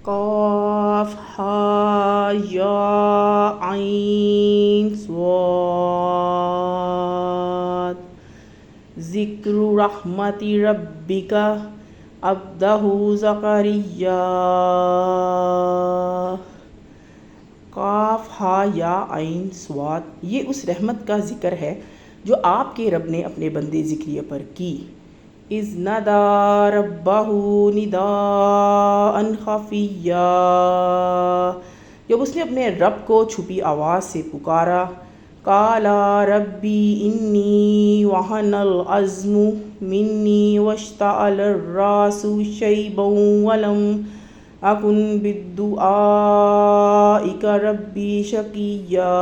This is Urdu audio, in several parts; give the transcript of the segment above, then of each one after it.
قاف ہا یا عین صاد ذکر رحمت ربک عبدہ زکریا. قاف ہا یا عین صاد، یہ اس رحمت کا ذکر ہے جو آپ کے رب نے اپنے بندے زکریا پر کی. اذ نادى ربہ نداء خفیا، جب اس نے اپنے رب کو چھپی آواز سے پکارا. قال ربی انی وہن العظم منی واشتعل الراس شیبا ولم اکن بدعائک ربی شقیا.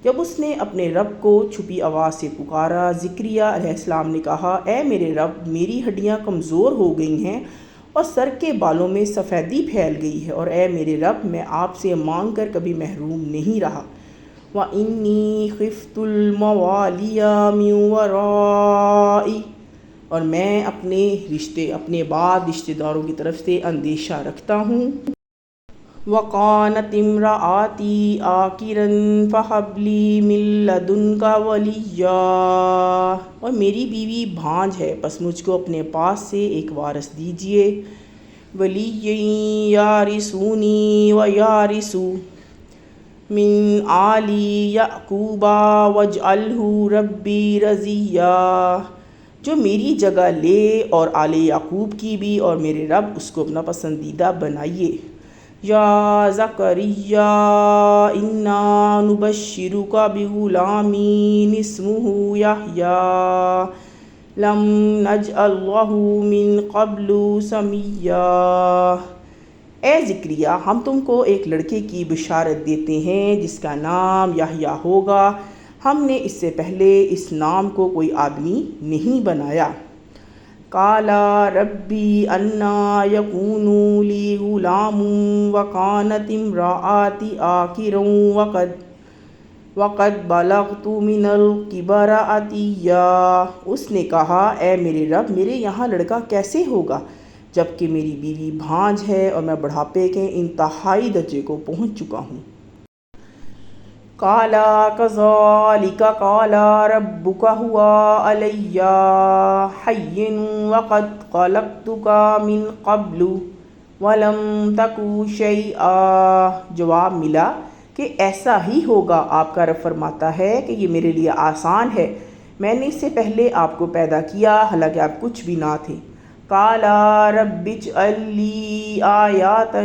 جب اس نے اپنے رب کو چھپی آواز سے پکارا، زکریا علیہ السلام نے کہا، اے میرے رب، میری ہڈیاں کمزور ہو گئی ہیں اور سر کے بالوں میں سفیدی پھیل گئی ہے، اور اے میرے رب، میں آپ سے مانگ کر کبھی محروم نہیں رہا. وَإِنِّي خِفْتُ الْمَوَالِيَ مِنْ وَرَائِي، اور میں اپنے بعد رشتے داروں کی طرف سے اندیشہ رکھتا ہوں. وَقَانَتِ امْرَأَتِي عَاقِرًا فَهَبْ لِي مِن لَّدُنكَ وَلِيًّا، اور میری بیوی بھانج ہے، پس مجھ کو اپنے پاس سے ایک وارث دیجیے. وَلِيًّا يَرِثُنِي وَيَرِثُ مِنْ آلِ یعقوب وَاجْعَلْهُ رَبِّی رَضِیًّا، جو میری جگہ لے اور آل یعقوب کی بھی، اور میرے رب اس کو اپنا پسندیدہ بنائیے. یا زکریا انا نبشرک بغلام اسمہ یحییٰ لم نجعل لہ من قبل سمیا. اے زکریا، ہم تم کو ایک لڑکے کی بشارت دیتے ہیں جس کا نام یحییٰ ہوگا، ہم نے اس سے پہلے اس نام کو کوئی آدمی نہیں بنایا. قال ربی انا یکون لی غلام وکانت امرأتی عاقرا وقد بلغت من الکبر عتیا. اس نے کہا، اے میرے رب، میرے یہاں لڑکا کیسے ہوگا جبکہ میری بیوی بھانج ہے اور میں بڑھاپے کے انتہائی درجے کو پہنچ چکا ہوں. قال کذلک قال ربک هو علی ہین وقد خلقتک من قبل ولم تک شیئا. جواب ملا کہ ایسا ہی ہوگا، آپ کا رب فرماتا ہے کہ یہ میرے لیے آسان ہے، میں نے اس سے پہلے آپ کو پیدا کیا حالانکہ آپ کچھ بھی نہ تھے. قال رب اجعل لی آیۃ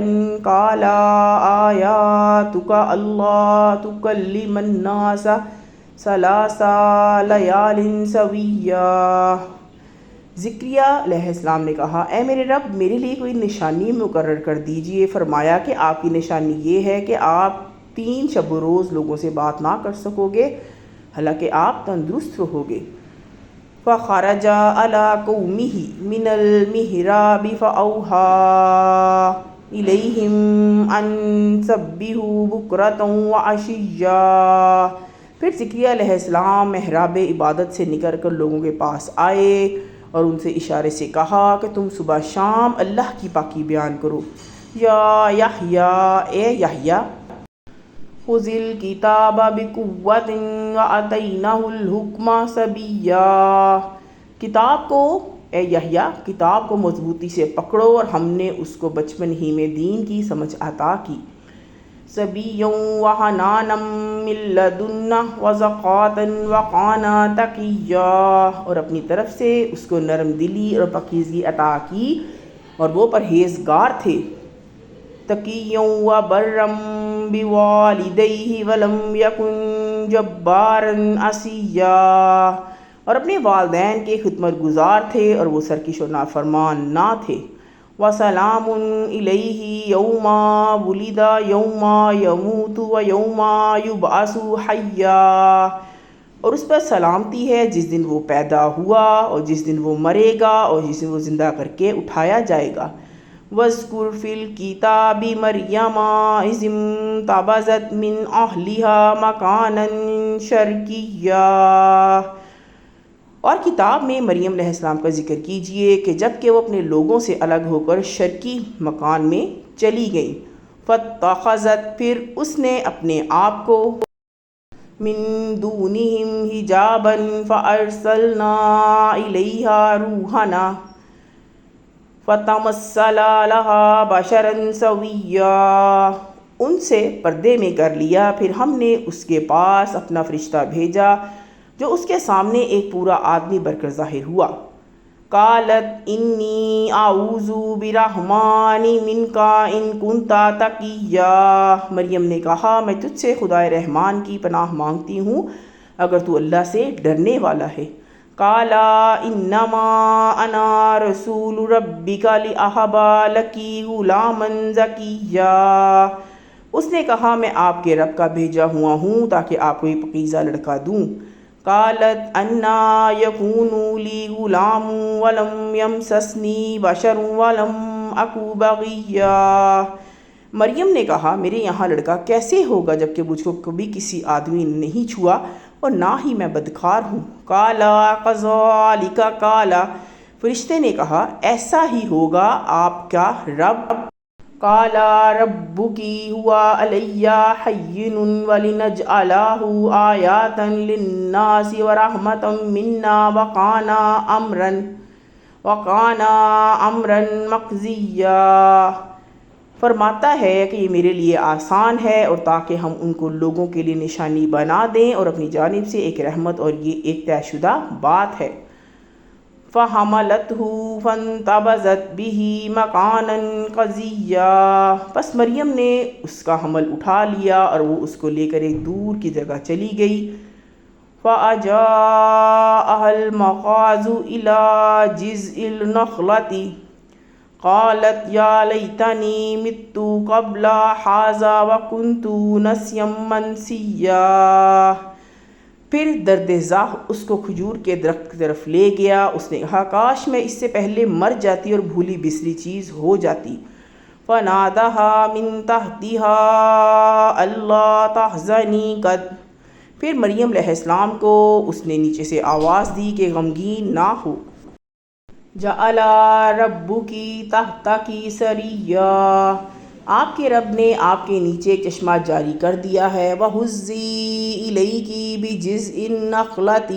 قال آیاتک اللہ تکلم الناس ثلاث لیال سویا. زکریا علیہ السلام نے کہا، اے میرے رب، میرے لیے کوئی نشانی مقرر کر دیجئے. فرمایا کہ آپ کی نشانی یہ ہے کہ آپ 3 شب و روز لوگوں سے بات نہ کر سکو گے حالانکہ آپ تندرست رہو گے. فخرج علی قومہ من المحراب فأوحی الیہم ان سبحوا بکرۃ وعشیا. پھر زکریا علیہ السلام محراب عبادت سے نکل کر لوگوں کے پاس آئے اور ان سے اشارے سے کہا کہ تم صبح شام اللہ کی پاکی بیان کرو. یا یحییٰ، اے یحییٰ، خذ الکتاب بقوۃ وآتیناہ الحکم صبیا. کتاب کو، اے یحییٰ، کتاب کو مضبوطی سے پکڑو اور ہم نے اس کو بچپن ہی میں دین کی سمجھ عطا کی. صبیا وحنانا من لدنہ وزکاۃ وکان تقیا، اور اپنی طرف سے اس کو نرم دلی اور پاکیزگی عطا کی اور وہ پرہیزگار تھے. تقیا وبرا بوالدیہ ولم یکن جبارا عصیا، اور اپنے والدین کے خدمت گزار تھے اور وہ سرکش و نافرمان نہ تھے. وسلام علیہ یوم ولد یوم یموت ویوم یبعث حیا، اور اس پر سلامتی ہے جس دن وہ پیدا ہوا اور جس دن وہ مرے گا اور جس دن وہ زندہ کر کے اٹھایا جائے گا. وَاذْكُرْ فِي الْكِتَابِ مَرْيَمَ إِذِ انتَبَذَتْ مِنْ أَهْلِهَا مَكَانًا شَرْقِيًّا، اور کتاب میں مریم علیہ السلام کا ذکر کیجئے کہ جب کہ وہ اپنے لوگوں سے الگ ہو کر شرقی مکان میں چلی گئیں، فاتخذت، پھر اس نے اپنے آپ کو من دونہم حجابا فارسلنا الیہا روحنا فتمثل لها بشرا سویا، ان سے پردے میں کر لیا، پھر ہم نے اس کے پاس اپنا فرشتہ بھیجا جو اس کے سامنے ایک پورا آدمی بن کر ظاہر ہوا۔ قالت انی اعوذ برحمن منک ان کنت تقیا، مریم نے کہا میں تجھ سے خدائے رحمان کی پناہ مانگتی ہوں اگر تو اللہ سے ڈرنے والا ہے۔ قال انما انا رسول ربک لاہب لک غلاما زکیا، اس نے کہا میں آپ کے رب کا بھیجا ہوا ہوں تاکہ آپ کو ایک پاکیزہ لڑکا دوں۔ قالت انا یکون لی غلام ولم یمسسنی بشر ولم اک بغیا، مریم نے کہا میرے یہاں لڑکا کیسے ہوگا جبکہ مجھ کو کبھی کسی آدمی نے نہیں چھوا اور نہ ہی میں بدکار ہوں۔ قال کذالک قال، فرشتے نے کہا ایسا ہی ہوگا آپ کا رب۔ قال ربک هو علی ہین ولنجعلہ آیۃ للناس ورحمۃ منا وکان امرا مقضیا، فرماتا ہے کہ یہ میرے لیے آسان ہے اور تاکہ ہم ان کو لوگوں کے لیے نشانی بنا دیں اور اپنی جانب سے ایک رحمت اور یہ ایک طے شدہ بات ہے۔ فَحَمَلَتْهُ فَانْتَبَذَتْ بِهِ مَكَانًا قَصِيًّا، پس مریم نے اس کا حمل اٹھا لیا اور وہ اس کو لے کر ایک دور کی جگہ چلی گئی۔ فَأَجَاءَهَا الْمَخَاضُ إِلَى جِذْعِ النَّخْلَةِ قَالَتْ يَا لَيْتَنِي مِتُّ قَبْلَ هَٰذَا وَكُنتُ نَسْيًّا مَنسِيًّا، پھر درد ذاہ اس کو کھجور کے درخت کی طرف لے گیا، اس نے کہا کاش میں اس سے پہلے مر جاتی اور بھولی بسری چیز ہو جاتی۔ فَنَادَاهَا مِن تَحْتِهَا أَلَّا تَحْزَنِي قَدْ، پھر مریم علیہ السلام کو اس نے نیچے سے آواز دی کہ غمگین نہ ہو۔ جَعَلَ رَبُّكِ تَحْتَكِ سَرِيًّا، آپ کے رب نے آپ کے نیچے ایک چشمہ جاری کر دیا ہے۔ وَهُزِّي إِلَيْكِ بِجِذْعِ النَّخْلَةِ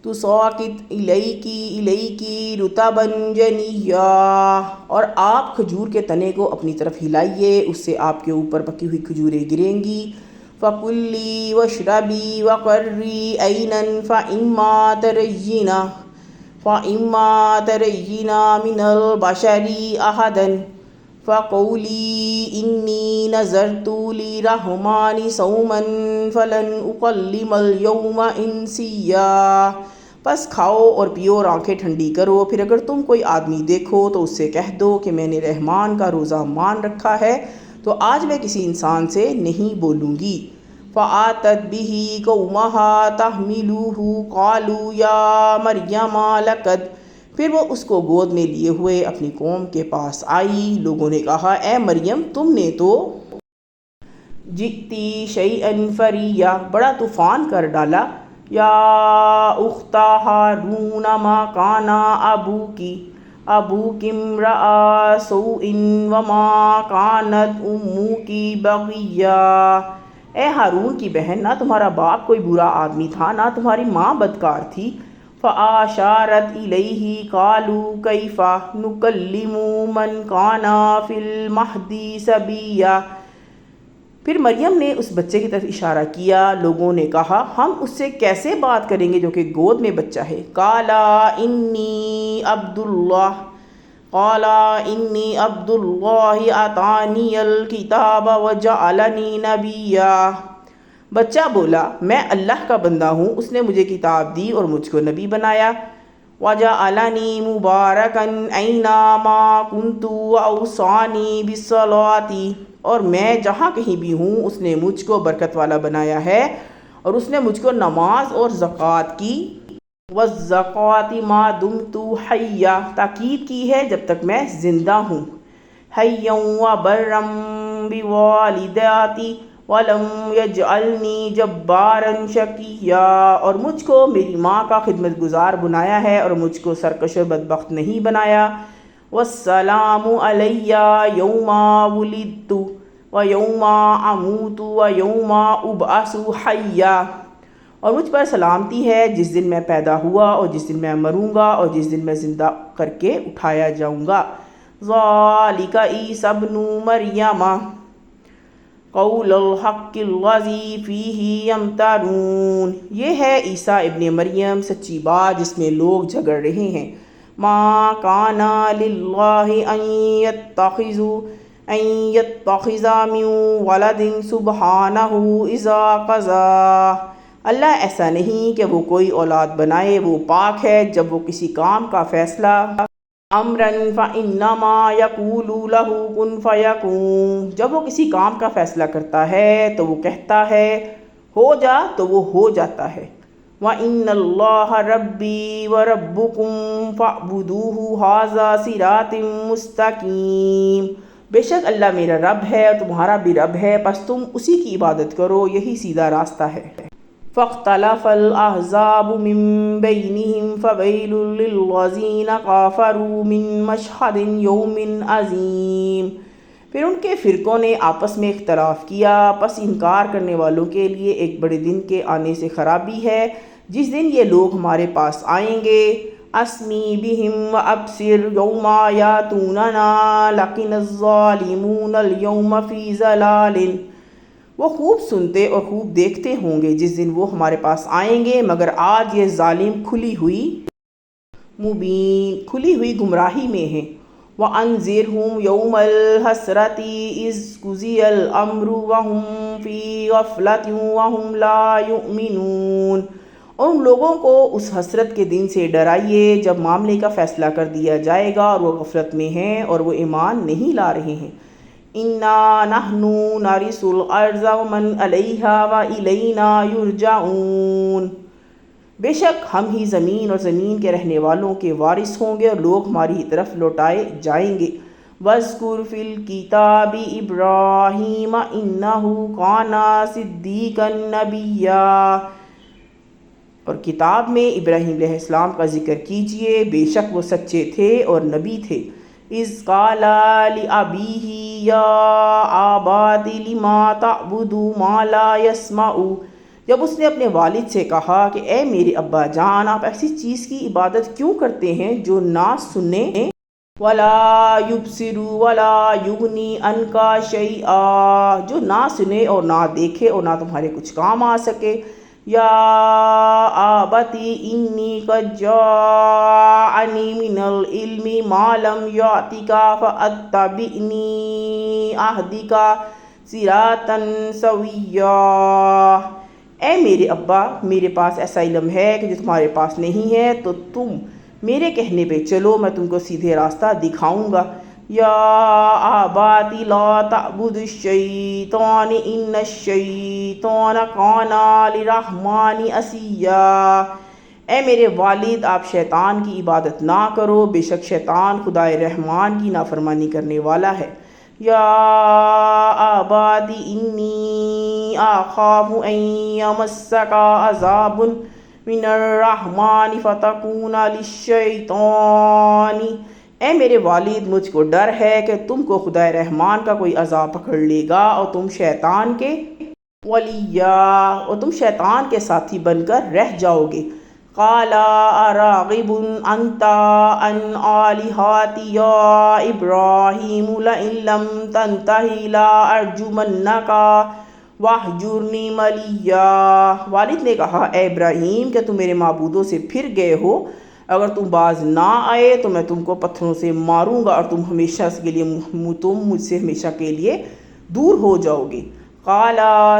تُسَاقِطْ إِلَيْكِ رُطَبًا جَنِيًّا، اور آپ کھجور کے تنے کو اپنی طرف ہلائیے، اس سے آپ کے اوپر پکی ہوئی کھجوریں گریں گی۔ فَكُلِّي وَاشْرَبِي وَقَرِّي عَيْنًا فَإِمَّا تَرَيِّنَ مِنَ الْبَشَرِ أَحَدًا فَقُولِي إِنِّي نَذَرْتُ لِلرَّحْمَٰنِ صَوْمًا فَلَنْ أُكَلِّمَ الْيَوْمَ إِنسِيًّا، پس کھاؤ اور پیو اور آنکھیں ٹھنڈی کرو، پھر اگر تم کوئی آدمی دیکھو تو اس سے کہہ دو کہ میں نے رحمان کا روزہ مان رکھا ہے تو آج میں کسی انسان سے نہیں بولوں گی۔ فَآتَتْ بِهِ قَوْمَهَا تَحْمِلُهُ قَالُوا يَا مَرْيَمَ لَقَدْ، پھر وہ اس کو گود میں لیے ہوئے اپنی قوم کے پاس آئی، لوگوں نے کہا اے مریم تم نے تو جئتی شیئا فریّا، بڑا طوفان کر ڈالا۔ یا اخت ہارون ما کان ابوکی امرأ سوء وما کانت اموک بغیا، اے ہارون کی بہن نہ تمہارا باپ کوئی برا آدمی تھا نہ تمہاری ماں بدکار تھی۔ فَأَشَارَتْ إِلَيْهِ قَالُوا كَيْفَ نُكَلِّمُ مَنْ كَانَ فِي الْمَهْدِ صَبِيًّا، پھر مریم نے اس بچے کی طرف اشارہ کیا، لوگوں نے کہا ہم اس سے کیسے بات کریں گے جو کہ گود میں بچہ ہے۔ قَالَ إِنِّي عَبْدُ اللَّهِ آتَانِيَ الْكِتَابَ وَجَعَلَنِي نَبِيًّا، بچہ بولا میں اللہ کا بندہ ہوں، اس نے مجھے کتاب دی اور مجھ کو نبی بنایا۔ وَجَعَلَنِي مُبَارَكًا أَيْنَمَا كُنْتُ وَأَوْصَانِي بِالصَّلَاةِ، اور میں جہاں کہیں بھی ہوں اس نے مجھ کو برکت والا بنایا ہے اور اس نے مجھ کو نماز اور زکوٰۃ کی وَالزَّكَاةِ مَا دُمْتُ حَيًّا، تاکید کی ہے جب تک میں زندہ ہوں۔ حَيًّا وَبَرًّا بِوَالِدَتِي وَلَمْ يَجْعَلْنِي جَبَّارًا شَقِيًّا، اور مجھ کو میری ماں کا خدمت گزار بنایا ہے اور مجھ کو سرکش و بدبخت نہیں بنایا۔ وَالسَّلَامُ عَلَيَّ يَوْمَ وُلِدتُّ وَيَوْمَ أَمُوتُ وَيَوْمَ أُبْعَثُ حَيًّا، اور مجھ پر سلامتی ہے جس دن میں پیدا ہوا اور جس دن میں مروں گا اور جس دن میں زندہ کر کے اٹھایا جاؤں گا۔ ذَلِكَ عِیسیٰ ابْنُ مَرْیَمَ قول الحق الذی فیہ یمترون، یہ ہے عیسیٰ ابن مریم سچی بات جس میں لوگ جھگڑ رہے ہیں۔ ما کان للہ ان یتخذ من ولد سبحانہ اذا قضی، اللہ ایسا نہیں کہ وہ کوئی اولاد بنائے، وہ پاک ہے جب وہ کسی کام کا فیصلہ امراً فإنما یقول لہ کن فیکون، جب وہ کسی کام کا فیصلہ کرتا ہے تو وہ کہتا ہے ہو جا تو وہ ہو جاتا ہے۔ وَإِنَّ اللَّهَ رَبِّي وَرَبُّكُمْ فَاعْبُدُوهُ هَذَا صِرَاطٌ مُسْتَقِیمٌ، بے شک اللہ میرا رب ہے اور تمہارا بھی رب ہے، پس تم اسی کی عبادت کرو، یہی سیدھا راستہ ہے۔ فاختلف الأحزاب من بينهم فويل للذين كفروا من مشهد يوم عظيم، پھر ان کے فرقوں نے آپس میں اختلاف کیا، پس انکار کرنے والوں کے لیے ایک بڑے دن کے آنے سے خرابی ہے جس دن یہ لوگ ہمارے پاس آئیں گے۔ اسمی بہم وابصر یوم یاتوننا لکن الظالمون اليوم فی ضلال، وہ خوب سنتے اور خوب دیکھتے ہوں گے جس دن وہ ہمارے پاس آئیں گے، مگر آج یہ ظالم کھلی ہوئی گمراہی میں ہیں۔ وَأَنذِرْهُمْ يَوْمَ الْحَسْرَةِ إِذْ قُضِيَ الْأَمْرُ وَهُمْ فِي غَفْلَةٍ وَهُمْ لَا يُؤْمِنُونَ، اور ان لوگوں کو اس حسرت کے دن سے ڈرائیے جب معاملے کا فیصلہ کر دیا جائے گا اور وہ غفلت میں ہیں اور وہ ایمان نہیں لا رہے ہیں۔ اِنَّا نَحْنُ نَرِثُ الْأَرْضَ وَمَنْ عَلَيْهَا وَإِلَيْنَا يُرْجَعُونَ، بے شک ہم ہی زمین اور زمین کے رہنے والوں کے وارث ہوں گے اور لوگ ہماری ہی طرف لوٹائے جائیں گے۔ وَاذْكُرْ فِي الْكِتَابِ إِبْرَاهِيمَ إِنَّهُ كَانَ صِدِّيقًا نَبِيًّا، اور کتاب میں ابراہیم علیہ السلام کا ذکر کیجئے، بے شک وہ سچے تھے اور نبی تھے۔ اِذْ قَالَ لِأَبِيهِ يَا أَبَتِ لِمَ تَعْبُدُ مَا لَا يَسْمَعُ، جب اس نے اپنے والد سے کہا کہ اے میرے ابا جان، آپ ایسی چیز کی عبادت کیوں کرتے ہیں جو نہ سنے، وَلَا يُبْصِرُ وَلَا يُغْنِي عَنْكَ شَيْئًا، جو نہ سنے اور نہ دیکھے اور نہ تمہارے کچھ کام آ سکے۔ یا آبتی انی قد جاءنی من العلم ما لم یأتک فاتبعنی اہدک صراطا سویا، اے میرے ابا، میرے پاس ایسا علم ہے کہ جو تمہارے پاس نہیں ہے، تو تم میرے کہنے پہ چلو، میں تم کو سیدھے راستہ دکھاؤں گا۔ یا آباتی لا تعبد الشیطان ان الشیطان کان للرحمن عصیا، اے میرے والد آپ شیطان کی عبادت نہ کرو، بے شک شیطان خدائے رحمان کی نافرمانی کرنے والا ہے۔ یا آباتی انی اخاف ان یمسک عذاب من الرحمن فتکون للشیطان، اے میرے والد مجھ کو ڈر ہے کہ تم کو خدا رحمان کا کوئی عذاب پکڑ لے گا اور تم شیطان کے ولیّا، اور تم شیطان کے ساتھی بن کر رہ جاؤ گے۔ قال اراغب انت عن آلہتی یا ابراہیم لئن لم تنتہ لارجمنک واہجرنی ملیا، والد نے کہا اے ابراہیم کہ تم میرے معبودوں سے پھر گئے ہو، اگر تم باز نہ آئے تو میں تم کو پتھروں سے ماروں گا اور تم مجھ سے ہمیشہ کے لیے دور ہو جاؤ گے۔ قال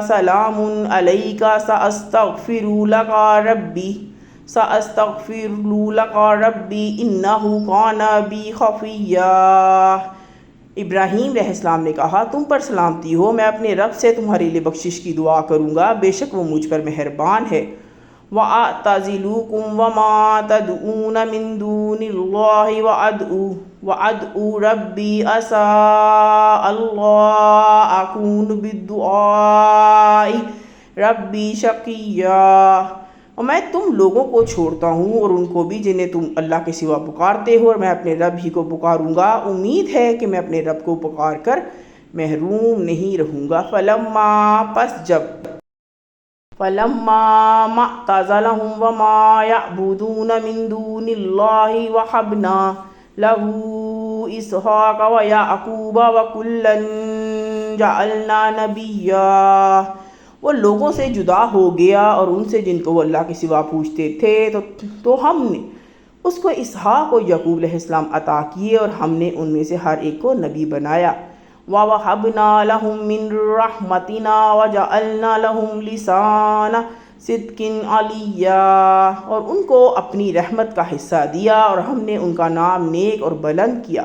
سلام علیک سأستغفر لک ربی انہ کان بی خفیا، ابراہیم علیہ السلام نے کہا تم پر سلامتی ہو، میں اپنے رب سے تمہارے لیے بخشش کی دعا کروں گا، بے شک وہ مجھ پر مہربان ہے۔ وَأَعْتَزِلُكُمْ وَمَا تَدْعُونَ مِن دُونِ اللَّهِ وَأَدْعُو رَبِّي عَسَىٰ أَلَّا أَكُونَ بِالدُّعَاءِ رَبِّي شَقِيًّا۔ اور میں تم لوگوں کو چھوڑتا ہوں اور ان کو بھی جنہیں تم اللہ کے سوا پکارتے ہو، اور میں اپنے رب ہی کو پکاروں گا، امید ہے کہ میں اپنے رب کو پکار کر محروم نہیں رہوں گا۔ فَلَمَّا مَعْتَزَلَهُمْ وَمَا يَعْبُدُونَ مِن دُونِ اللَّهِ وَهَبْنَا لَهُ إِسْحَاقَ وَيَعْقُوبَ وَكُلًّا جَعَلْنَا نَبِيًّا۔ وہ لوگوں سے جدا ہو گیا اور ان سے جن کو وہ اللہ کے سوا پوچھتے تھے، تو ہم نے اس کو اسحاق اور یعقوب علیہ السلام عطا کیے اور ہم نے ان میں سے ہر ایک کو نبی بنایا۔ وَوَهَبْنَا لَهُم مِّن رَّحْمَتِنَا وَجَعَلْنَا لَهُمْ لِسَانَ صِدْقٍ عَلِيًّا، اور ان کو اپنی رحمت کا حصہ دیا اور ہم نے ان کا نام نیک اور بلند کیا۔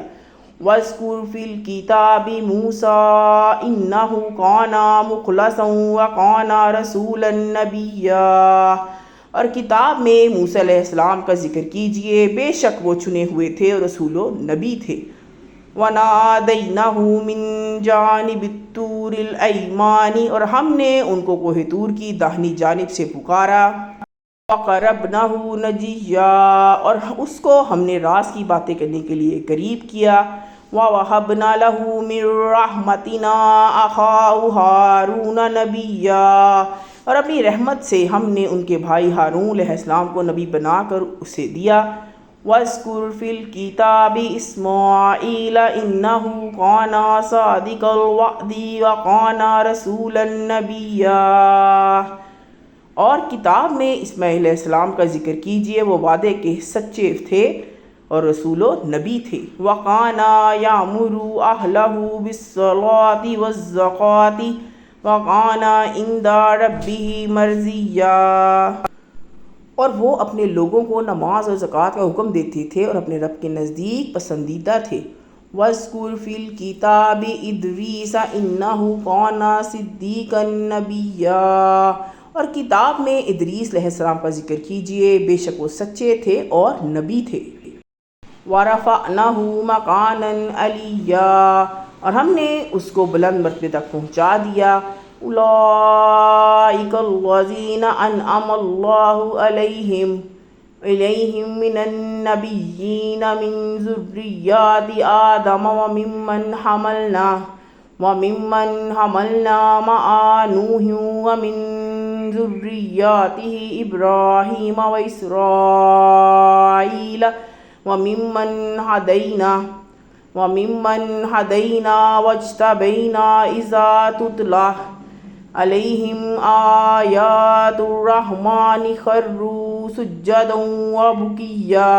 وَاذْكُرْ فِي الْكِتَابِ مُوسَىٰ إِنَّهُ كَانَ مُخْلَصًا وَكَانَ رَسُولًا نَبِيًّا، اور کتاب میں موسیٰ علیہ السلام کا ذکر کیجئے، بے شک وہ چنے ہوئے تھے اور رسول و نبی تھے۔ وَنَادَيْنَاهُ مِن جَانِبِ الطُّورِ الْأَيْمَنِ، اور ہم نے ان کو کوہ طور کی داہنی جانب سے پکارا۔ وَقَرَّبْنَاهُ نَجِيًّا، اور اس کو ہم نے راز کی باتیں کرنے کے لیے قریب کیا۔ وَوَهَبْنَا لَهُ مِن رَّحْمَتِنَا أَخَاهُ هَارُونَ نَبِيًّا، اور اپنی رحمت سے ہم نے ان کے بھائی ہارون علیہ السلام کو نبی بنا کر اسے دیا۔ وَاذْكُرْ فِي الْكِتَابِ إِسْمَاعِيلَ إِنَّهُ كَانَ صَادِقَ الْوَعْدِ وَكَانَ رَسُولًا نَبِيًّا، اور کتاب میں اسماعیل علیہ السلام کا ذکر کیجئے، وہ وعدے کے سچے تھے اور رسول و نبی تھے۔ وَكَانَ يَأْمُرُ أَهْلَهُ بِالصَّلَاةِ وَالزَّكَاةِ وَكَانَ عِندَ رَبِّهِ مَرْضِيًّا، اور وہ اپنے لوگوں کو نماز اور زکوٰۃ کا حکم دیتے تھے اور اپنے رب کے نزدیک پسندیدہ تھے۔ وَاذْكُرْ فِي الْكِتَابِ إِدْرِيسَ إِنَّهُ كَانَ صِدِّيقًا نَبِيًّا، اور کتاب میں ادریس علیہ السلام کا ذکر کیجئے، بے شک وہ سچے تھے اور نبی تھے۔ وَرَفَعْنَاهُ مَكَانًا عَلِيًّا، اور ہم نے اس کو بلند مرتبے تک پہنچا دیا۔ أُولَٰئِكَ الَّذِينَ أَنْعَمَ اللَّهُ عَلَيْهِم مِّنَ النَّبِيِّينَ مِن ذُرِّيَّةِ آدَمَ وَمِمَّنْ حَمَلْنَا مَعَ نُوحٍ وَمِن ذُرِّيَّتِهِ إِبْرَاهِيمَ وَإِسْرَائِيلَ وَمِمَّنْ هَدَيْنَا وَاجْتَبَيْنَا إِذَا تُتْلَىٰ عَلَيْهِمْ آيَاتُ الرَّحْمَٰنِ خَرُّوا سُجَّدًا وَبُكِيًّا۔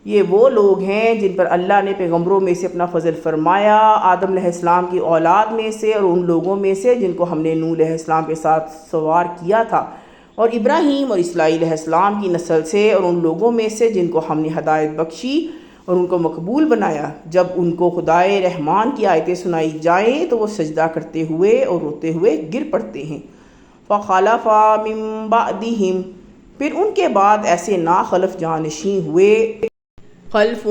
یہ وہ لوگ ہیں جن پر اللہ نے پیغمبروں میں سے اپنا فضل فرمایا، آدم علیہ السلام کی اولاد میں سے اور ان لوگوں میں سے جن کو ہم نے نوح علیہ السلام کے ساتھ سوار کیا تھا، اور ابراہیم اور اسماعیل علیہ السلام کی نسل سے اور ان لوگوں میں سے جن کو ہم نے ہدایت بخشی اور ان کو مقبول بنایا۔ جب ان کو خدائے رحمان کی آیتیں سنائی جائیں تو وہ سجدہ کرتے ہوئے اور روتے ہوئے گر پڑتے ہیں۔ فَخَلَفَ مِن بَعْدِهِمْ، پھر ان کے بعد ایسے ناخلف جانشین ہوئے، خَلْفٌ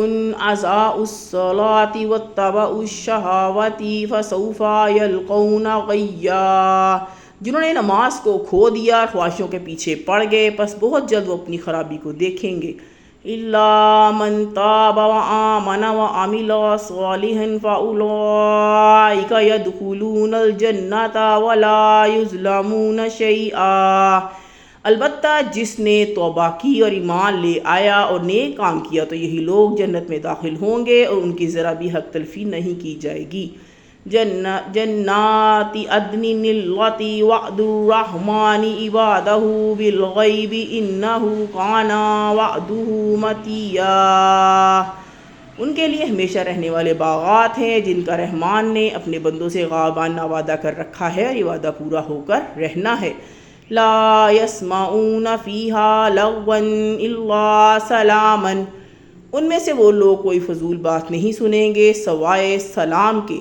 أَضَاعُوا الصَّلَاةَ وَاتَّبَعُوا الشَّهَوَاتِ فَسَوْفَ يَلْقَوْنَ غَيًّا، جنہوں نے نماز کو کھو دیا اور خواہشوں کے پیچھے پڑ گئے، پس بہت جلد وہ اپنی خرابی کو دیکھیں گے۔ إِلَّا مَن تَابَ وَآمَنَ وَعَمِلَ صَالِحًا فَأُولَٰئِكَ يَدْخُلُونَ الْجَنَّةَ وَلَا يُظْلَمُونَ شَيْئًا، البتہ جس نے توبہ کی اور ایمان لے آیا اور نیک کام کیا تو یہی لوگ جنت میں داخل ہوں گے اور ان کی ذرا بھی حق تلفی نہیں کی جائے گی۔ جنات عدن التي وعد الرحمن عباده بالغیب انہ کان وعدہ متیا، ان کے لیے ہمیشہ رہنے والے باغات ہیں جن کا رحمان نے اپنے بندوں سے غائبانہ وعدہ کر رکھا ہے اور یہ وعدہ پورا ہو کر رہنا ہے۔ لا يسمعون فیہا لغوا الا سلاما، ان میں سے وہ لوگ کوئی فضول بات نہیں سنیں گے سوائے سلام کے۔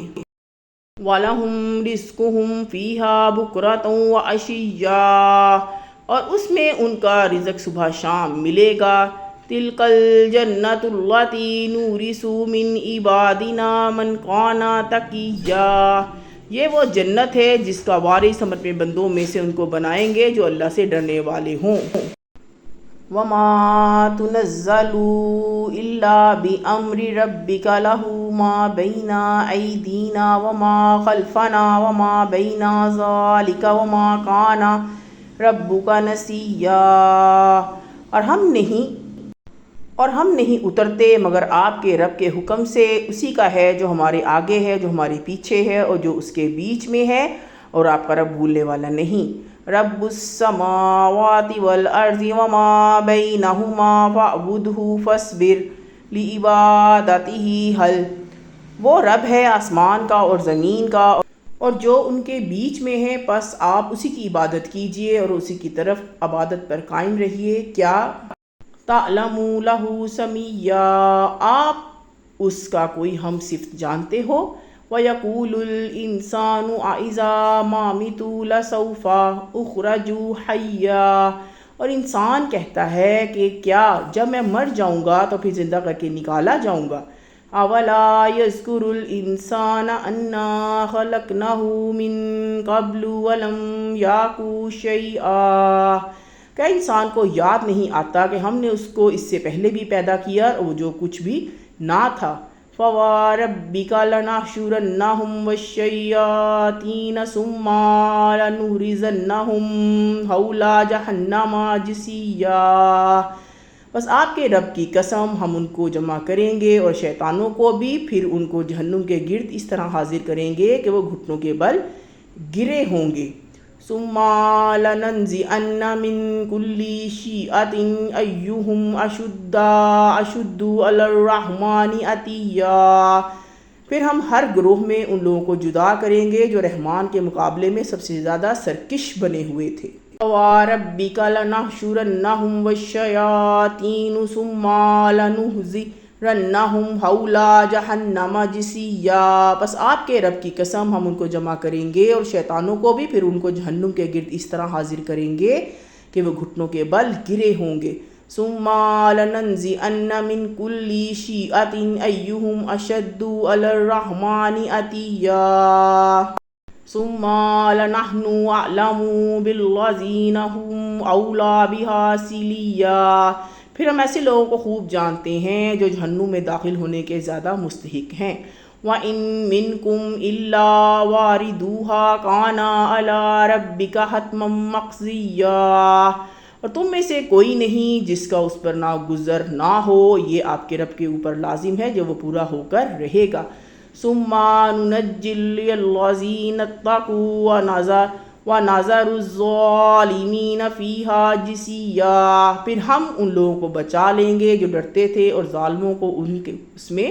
وَلَهُمْ رِزْقُهُمْ فِيهَا بُكْرَةً وَعَشِيًّا، اور اس میں ان کا رزق صبح شام ملے گا۔ تلک الجنۃ التی نورث من عبادنا من کان تقیا، یہ وہ جنت ہے جس کا وارث ہم اپنے بندوں میں سے ان کو بنائیں گے جو اللہ سے ڈرنے والے ہوں۔ وَمَا تُنَزَّلُوا إِلَّا بِأَمْرِ رَبِّكَ لَهُ مَا بَيْنَ أَيْدِينَا وَمَا خَلْفَنَا وَمَا بَيْنَ ذَلِكَ وَمَا كَانَ رَبُّكَ نَسِيًّا، اور ہم نہیں اترتے مگر آپ کے رب کے حکم سے، اسی کا ہے جو ہمارے آگے ہے، جو ہمارے پیچھے ہے اور جو اس کے بیچ میں ہے، اور آپ کا رب بھولنے والا نہیں۔ رب السماوات والارض وما بینہما فاعبدہ فاصبر لعبادتہ حل، وہ رب ہے آسمان کا اور زمین کا اور جو ان کے بیچ میں ہے، پس آپ اسی کی عبادت کیجئے اور اسی کی طرف عبادت پر قائم رہیے۔ کیا تعلم لہ سمیہ، آپ اس کا کوئی ہم صفت جانتے ہو؟ وَيَقُولُ الْإِنسَانُ أَإِذَا مَا مِتُّ لَسَوْفَ أُخْرَجُ حَيًّا، اور انسان کہتا ہے کہ کیا جب میں مر جاؤں گا تو پھر زندہ کر کے نکالا جاؤں گا۔ أَوَلَا يَذْكُرُ الْإِنسَانَ أَنَّا خَلَقْنَاهُ مِن قَبْلُ وَلَمْ يَكُ شَيْئًا، کیا انسان کو یاد نہیں آتا کہ ہم نے اس کو اس سے پہلے بھی پیدا کیا اور وہ جو کچھ بھی نہ تھا۔ فَوَرَبِّكَ لَنَحْشُرَنَّهُمْ وَالشَّيَاطِينَ ثُمَّ لَنُحْضِرَنَّهُمْ حَوْلَ جَهَنَّمَ جِثِيًّا، بس آپ کے رب کی قسم ہم ان کو جمع کریں گے اور شیطانوں کو بھی، پھر ان کو جہنم کے گرد اس طرح حاضر کریں گے کہ وہ گھٹنوں کے بل گرے ہوں گے۔ ثم لننزعن من كل شيعة أيهم أشد على الرحمن عتيا، پھر ہم ہر گروہ میں ان لوگوں کو جدا کریں گے جو رحمان کے مقابلے میں سب سے زیادہ سرکش بنے ہوئے تھے۔ وَرَبِّكَ لَنَحْشُرَنَّهُمْ وَالشَّيَاطِينَ ثُمَّ لَنُحْضِرَنَّهُمْ حَوْلَ جَهَنَّمَ جِثِيًّا، پس آپ کے رب کی قسم ہم ان کو جمع کریں گے اور شیطانوں کو بھی، پھر ان کو جہنم کے گرد اس طرح حاضر کریں گے کہ وہ گھٹنوں کے بل گرے ہوں گے۔ ثُمَّ لَنَنزِعَنَّ مِن كُلِّ شِيعَةٍ أَيُّهُمْ أَشَدُّ عَلَى الرَّحْمَنِ عَتِيًّا ثُمَّ لَنَحْنُ أَعْلَمُ بِالَّذِينَ هُمْ أَوْلَىٰ بِهَا صِلِيًّا، پھر ہم ایسے لوگوں کو خوب جانتے ہیں جو جہنم میں داخل ہونے کے زیادہ مستحق ہیں۔ وَإِن مِّنكُمْ إِلَّا وَارِدُوهَا كَانَ عَلَىٰ رَبِّكَ حَتْمًا مَّقْضِيًّا، اور تم میں سے کوئی نہیں جس کا اس پر ناگزر نہ ہو، یہ آپ کے رب کے اوپر لازم ہے جو وہ پورا ہو کر رہے گا۔ ثُمَّ نُنَجِّي الَّذِينَ اتَّقَوْا وَنَذَرُ الظَّالِمِينَ فِيهَا جِثِيًّا، پھر ہم ان لوگوں کو بچا لیں گے جو ڈرتے تھے اور ظالموں کو اس میں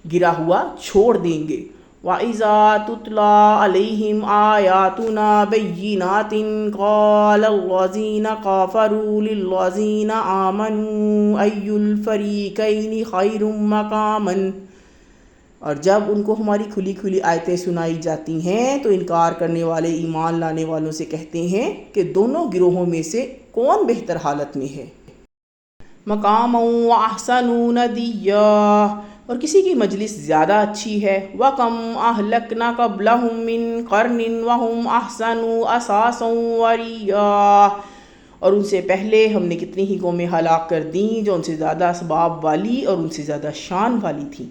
گرا ہوا چھوڑ دیں گے۔ وَإِذَا تُتْلَىٰ عَلَيْهِمْ آيَاتُنَا بَيِّنَاتٍ قَالَ الَّذِينَ كَفَرُوا لِلَّذِينَ آمَنُوا أَيُّ الْفَرِيقَيْنِ خَيْرٌ مَّقَامًا، اور جب ان کو ہماری کھلی کھلی آیتیں سنائی جاتی ہیں تو انکار کرنے والے ایمان لانے والوں سے کہتے ہیں کہ دونوں گروہوں میں سے کون بہتر حالت میں ہے۔ مقاما وَأَحْسَنُ نَدِيًّا، اور کسی کی مجلس زیادہ اچھی ہے۔ وَكَمْ أَهْلَكْنَا قَبْلَهُم مِّن قَرْنٍ وَهُمْ أَحْسَنُ أَثَاثًا وَرِئْيًا، اور ان سے پہلے ہم نے کتنی ہی قومیں ہلاک کر دیں جو ان سے زیادہ اسباب والی اور ان سے زیادہ شان والی تھیں۔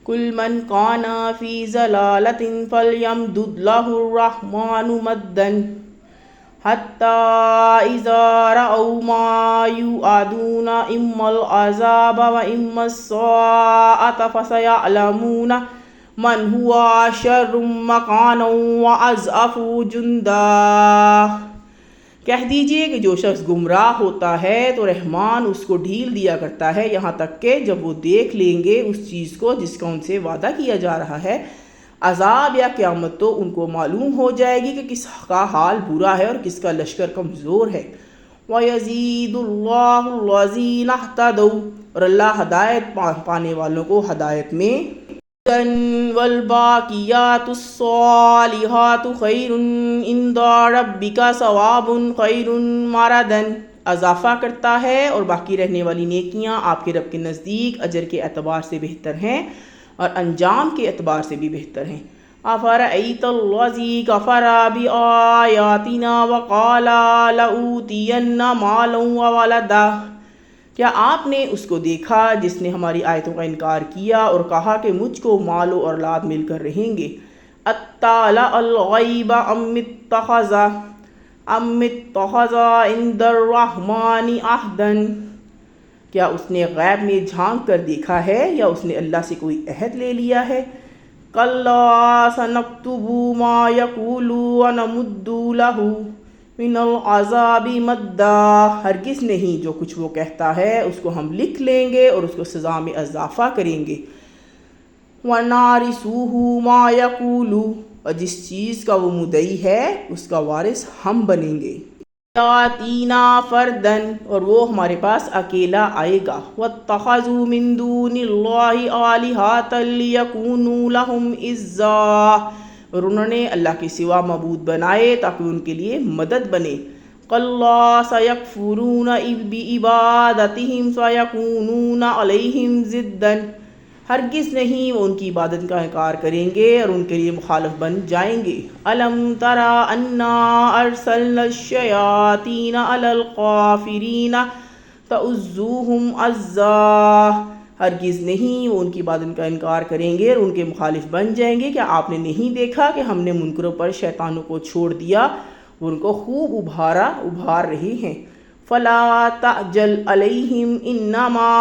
قُلْ مَنْ كَانَ فِي ضَلَالَةٍ فَلْيَمْدُدْ لَهُ الرَّحْمَٰنُ مَدًّا حَتَّىٰ إِذَا رَأَوْا مَا يُوعَدُونَ إِمَّا الْعَذَابَ وَإِمَّا السَّاعَةَ فَسَيَعْلَمُونَ مَنْ هُوَ شَرٌّ مَّكَانًا وَأَضْعَفُ جُنْدًا، کہہ دیجئے کہ جو شخص گمراہ ہوتا ہے تو رحمان اس کو ڈھیل دیا کرتا ہے یہاں تک کہ جب وہ دیکھ لیں گے اس چیز کو جس کا ان سے وعدہ کیا جا رہا ہے، عذاب یا قیامت، تو ان کو معلوم ہو جائے گی کہ کس کا حال برا ہے اور کس کا لشکر کمزور ہے۔ وَيَزِيدُ اللَّهُ الَّذِينَ اهْتَدَوْا، اور اللہ ہدایت پانے والوں کو ہدایت میں والباقیات الصالحات خیر عند ربک ثواب خیر مردا، اضافہ کرتا ہے اور باقی رہنے والی نیکیاں آپ کے رب کے نزدیک اجر کے اعتبار سے بہتر ہیں اور انجام کے اعتبار سے بھی بہتر ہیں۔ افرأیت الذی کفر بآیاتنا وقال لأوتین مالا وولدا، کیا آپ نے اس کو دیکھا جس نے ہماری آیتوں کا انکار کیا اور کہا کہ مجھ کو مال و اولاد مل کر رہیں گے؟ اطلع الغیب ام اتخذ عند الرحمن عہدا، کیا اس نے غیب میں جھانک کر دیکھا ہے یا اس نے اللہ سے کوئی عہد لے لیا ہے؟ کلا سنکتب ما یقول ونمد لہ من العذاب مدا، ہرگز نہیں، جو کچھ وہ کہتا ہے اس کو ہم لکھ لیں گے اور اس کو سزا میں اضافہ کریں گے۔ وَنَارِثُهُ مَا يَقُولُ، اور جس چیز کا وہ مدعی ہے اس کا وارث ہم بنیں گے۔ یاتینا فردن، اور وہ ہمارے پاس اکیلا آئے گا۔ وَاتَّخَذُوا مِن دُونِ اللَّهِ آلِهَةً لِيَكُونُوا لَهُمْ عِزًّا، اور انہوں نے اللہ کے سوا معبود بنائے تاکہ ان کے لیے مدد بنے۔ کَلَّا سَيَكْفُرُونَ بِعِبَادَتِهِمْ وَيَكُونُونَ عَلَيْهِمْ ضِدًّا، ہرگز نہیں، وہ ان کی عبادت کا انکار کریں گے اور ان کے لیے مخالف بن جائیں گے۔ أَلَمْ تَرَ أَنَّا أَرْسَلْنَا الشَّيَاطِينَ عَلَى الْكَافِرِينَ تَؤُزُّوهُمْ عَزًّا، ہرگز نہیں، وہ ان کی عبادت کا انکار کریں گے اور ان کے مخالف بن جائیں گے۔ کیا آپ نے نہیں دیکھا کہ ہم نے منکروں پر شیطانوں کو چھوڑ دیا، وہ ان کو خوب ابھار رہے ہیں۔ فَلَا تَعْجَلْ عَلَيْهِمْ إِنَّمَا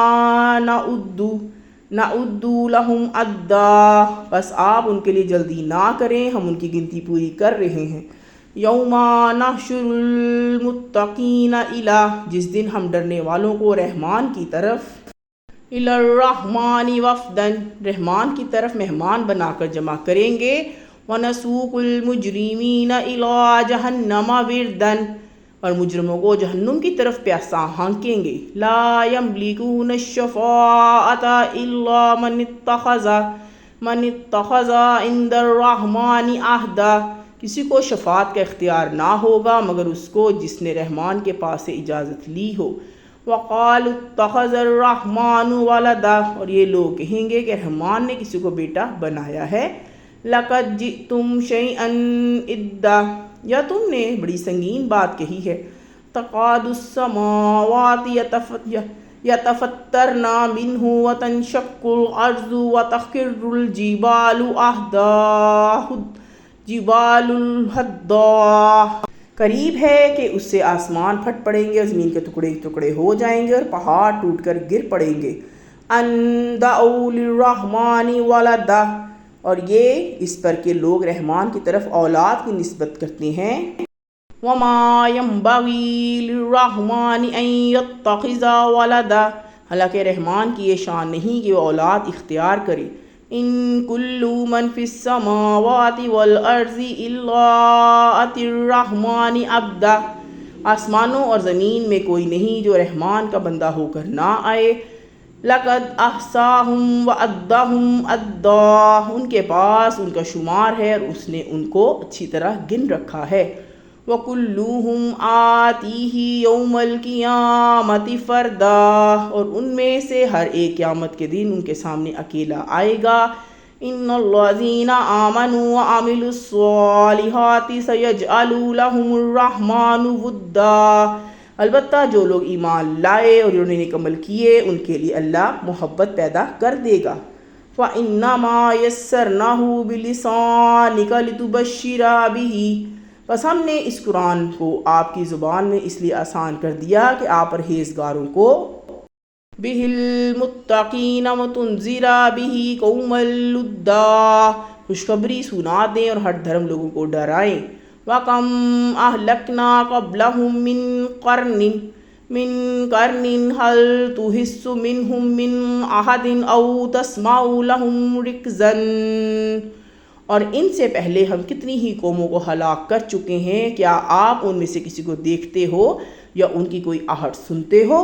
نَعُدُّ لَهُمْ عَدًّا، بس آپ ان کے لیے جلدی نہ کریں، ہم ان کی گنتی پوری کر رہے ہیں۔ یوم نحشر المتقین إِلَى، جس دن ہم ڈرنے والوں کو رحمان کی طرف، إِلَى الرَّحْمَنِ وَفْدًا، رحمان کی طرف مہمان بنا کر جمع کریں گے۔ وَنَسُوقُ الْمُجْرِمِينَ إِلَى جَهَنَّمَ وِرْدًا، اور مجرموں کو جہنم کی طرف پیاسا ہانکیں گے۔ لا يملكون الشفاعة إلا من اتخذ عند الرحمن عہدا، کسی کو شفاعت کا اختیار نہ ہوگا مگر اس کو جس نے رحمان کے پاس سے اجازت لی ہو۔ وقالوا اتخذ الرحمن ولدا، اور یہ لوگ کہیں گے کہ رحمان نے کسی کو بیٹا بنایا ہے۔ لقد جئتم شيئا إدا، یا تم نے بڑی سنگین بات کہی ہے۔ تقاد السماوات يتفطرن منه وتنشق الأرض وتخر الجبال هدا، قریب ہے کہ اس سے آسمان پھٹ پڑیں گے اور زمین کے ٹکڑے ٹکڑے ہو جائیں گے اور پہاڑ ٹوٹ کر گر پڑیں گے۔ ان دعوا للرحمن ولدا، اور یہ اس پر کہ لوگ رحمان کی طرف اولاد کی نسبت کرتے ہیں۔ وما ينبغي للرحمن ان يتخذ ولدا، حالانکہ رحمان کی یہ شان نہیں کہ وہ اولاد اختیار کرے۔ ان کل من فی السماوات والارض الا اتى الرحمن عبدا، آسمانوں اور زمین میں کوئی نہیں جو رحمان کا بندہ ہو کر نہ آئے۔ لقد احصاهم وعدهم عدا، ان کے پاس ان کا شمار ہے اور اس نے ان کو اچھی طرح گن رکھا ہے۔ وَكُلُّهُمْ آتِيهِ يَوْمَ الْقِيَامَةِ فَرْدًا، اور ان میں سے ہر ایک قیامت کے دن ان کے سامنے اکیلا آئے گا۔ إِنَّ الَّذِينَ آمَنُوا وَعَمِلُوا الصَّالِحَاتِ سَيَجْعَلُ لَهُمُ الرَّحْمَنُ وُدًّا، البتہ جو لوگ ایمان لائے اور انہوں نے نیک عمل کیے ان کے لیے اللہ محبت پیدا کر دے گا۔ فَإِنَّمَا يَسَّرْنَاهُ بِلِسَانِكَ لِتُبَشِّرَ بِهِ، بس ہم نے اس قرآن کو آپ کی زبان میں اس لیے آسان کر دیا کہ آپ پرہیزگاروں کو بِهِ الْمُتَّقِينَ وَتُنذِرَ بِهِ قَوْمًا لُدًّا، خوشخبری سنا دیں اور ہر دھرم لوگوں کو ڈرائیں۔ وَكَمْ أَهْلَكْنَا قَبْلَهُمْ مِنْ قَرْنٍ هَلْ تُحِسُّ مِنْهُمْ مِنْ أَحَدٍ أَوْ تَسْمَعُ لَهُمْ رِكْزًا، اور ان سے پہلے ہم کتنی ہی قوموں کو ہلاک کر چکے ہیں، کیا آپ ان میں سے کسی کو دیکھتے ہو یا ان کی کوئی آہٹ سنتے ہو؟